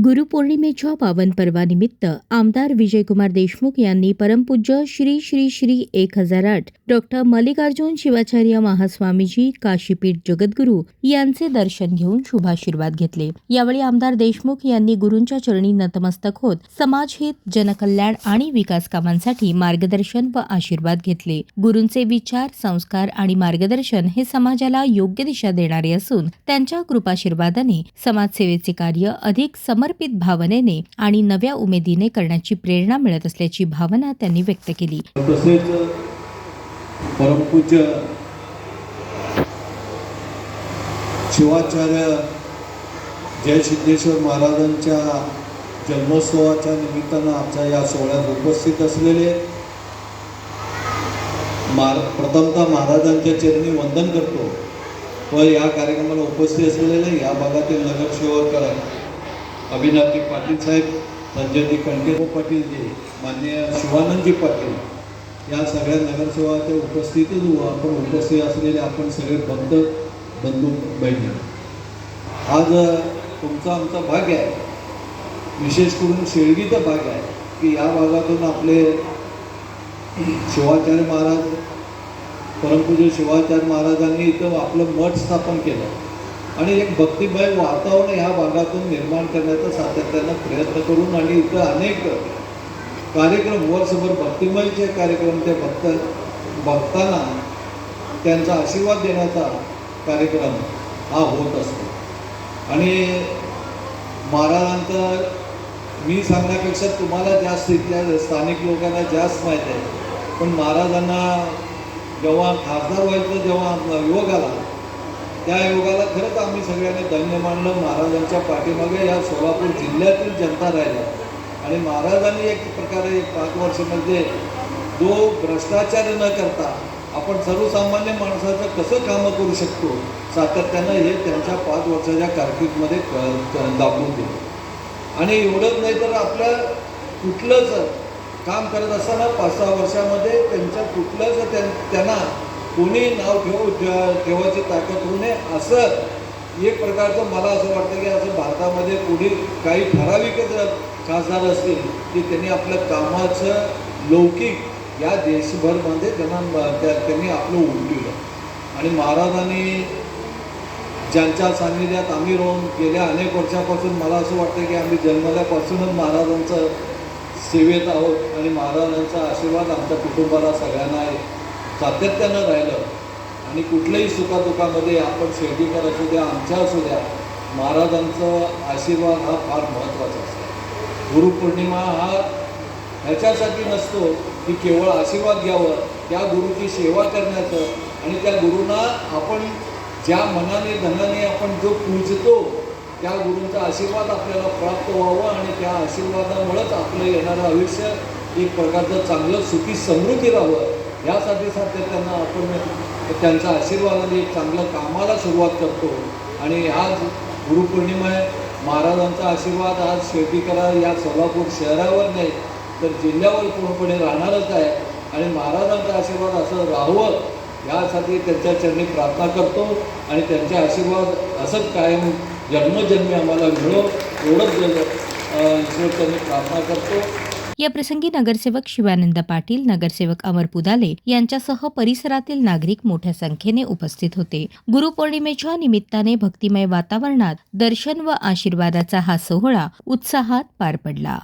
गुरुपौर्णिमेच्या पावन पर्वानिमित्त आमदार विजयकुमार देशमुख यांनी परमपूज्य श्री श्री श्री 1008 डॉक्टर मल्लिकार्जुन शिवाचार्य महास्वामीजी काशीपीठ जगद्गुरू यांचे दर्शन घेऊन शुभाशीर्वाद घेतले। यावेळी आमदार देशमुख यांनी गुरूंच्या चरणी नतमस्तक होत समाजहित, जनकल्याण आणि विकास कामांसाठी मार्गदर्शन व आशीर्वाद घेतले। गुरूंचे विचार, संस्कार आणि मार्गदर्शन हे समाजाला योग्य दिशा देणारे असून त्यांच्या कृपाशीर्वादाने समाजसेवेचे कार्य अधिक समर्पित भावनेने आणि नव्या उमेदीने करण्याची प्रेरणा मिळत असल्याची भावना त्यांनी व्यक्त केली। तसेच परमपूज्य शिवाचार्य जय सिद्धेश्वर महाराजांच्या जन्मोत्सवाच्या निमित्तानं आमच्या या सोहळ्यात उपस्थित असलेले प्रथमतः महाराजांच्या चरणी वंदन करतो व या कार्यक्रमाला उपस्थित असलेले या भागातील नगरसेवक अभिनाथजी पाटील साहेब, संजयजी कणके पाटीलजी, माननीय शिवानंदजी पाटील या सगळ्या नगरसेवकाच्या उपस्थितीत आपण उपस्थित असलेले आपण सगळे भक्त बंधू बहिणी, आज तुमचा आमचा भाग्य आहे, विशेष करून शेळगीचा भाग आहे की या भागातून आपले शिवाचार्य महाराज, परमपूज्य शिवाचार्य महाराजांनी इथं आपलं मठ स्थापन केलं आणि एक भक्तिमय वातावरण ह्या भागातून निर्माण करण्याचा सातत्यानं प्रयत्न करून आणि इथं अनेक कार्यक्रम, वर्षभर भक्तिमयचे कार्यक्रम ते भक्तांना त्यांचा आशीर्वाद देण्याचा कार्यक्रम हा होत असतो। आणि महाराजांचं मी सांगण्यापेक्षा तुम्हाला जास्त इथल्या स्थानिक लोकांना जास्त माहीत आहे, पण महाराजांना जेव्हा खासदार व्हायचं जेव्हा योग आला त्या योगाला खरंच आम्ही सगळ्यांनी धन्य मानलं। महाराजांच्या पाठीमागे या सोलापूर जिल्ह्यातील जनता राहिल्या आणि महाराजांनी एक प्रकारे 5 वर्षामध्ये जो भ्रष्टाचार न करता आपण सर्वसामान्य माणसाचं कसं कामं करू शकतो सातत्यानं हे त्यांच्या 5 वर्षाच्या कारकिर्दीमध्ये दाखवून दिलं। आणि एवढंच नाही तर आपलं कुठलंच काम करत असताना 5-6 वर्षामध्ये त्यांच्या कुठलंच त्यांना कोणी नाव ठेवायची ताकद होऊ नये असं एक प्रकारचं मला असं वाटतं की असं भारतामध्ये पुढील काही ठराविकच खासदार असतील की त्यांनी आपल्या कामाचं लौकिक या देशभरमध्ये त्यांनी आपलं उमटवलं। आणि महाराजांनी ज्यांच्या सान्निध्यात आम्ही राहून गेल्या अनेक वर्षापासून मला असं वाटतं की आम्ही जन्मल्यापासूनच महाराजांचं सेवेत आहोत आणि महाराजांचा आशीर्वाद आमच्या कुटुंबाला सगळ्यांना सातत्यानं राहिलं आणि कुठल्याही सुखादुखामध्ये आपण शेळगीकर असू द्या, आमच्या असू द्या, महाराजांचा आशीर्वाद हा फार महत्त्वाचा असतो। गुरुपौर्णिमा हा ह्याच्यासाठी नसतो की केवळ आशीर्वाद घ्यावं, त्या गुरुची सेवा करण्याचं आणि त्या गुरूंना आपण ज्या मनाने धनाने आपण जो पूजतो त्या गुरूंचा आशीर्वाद आपल्याला प्राप्त व्हावं आणि त्या आशीर्वादामुळेच आपलं येणारं आयुष्य एक प्रकारचं चांगलं सुखी समृद्धी राहावं यासाठी सातत्यानं आपण त्यांच्या आशीर्वादाने एक चांगलं कामाला सुरुवात करतो। आणि आज गुरुपौर्णिमा आहे, महाराजांचा आशीर्वाद आज शेळगीकरा या सोलापूर शहरावर नाही तर जिल्ह्यावर पूर्णपणे राहणारच आहे आणि महाराजांचा आशीर्वाद असं राहावं यासाठी त्यांच्या चरणी प्रार्थना करतो आणि त्यांचे आशीर्वाद असंच कायम जन्मजन्मी आम्हाला मिळो एवढंच ईश्वरचरणी प्रार्थना करतो। या प्रसंगी नगरसेवक शिवानंद पाटील, नगरसेवक अमर पुदाले यांच्यासह परिसरातील नागरिक मोठ्या संख्येने उपस्थित होते। गुरुपौर्णिमेच्या निमित्ताने भक्तिमय वातावरणात दर्शन व आशीर्वादाचा हा सोहळा उत्साहात पार पडला।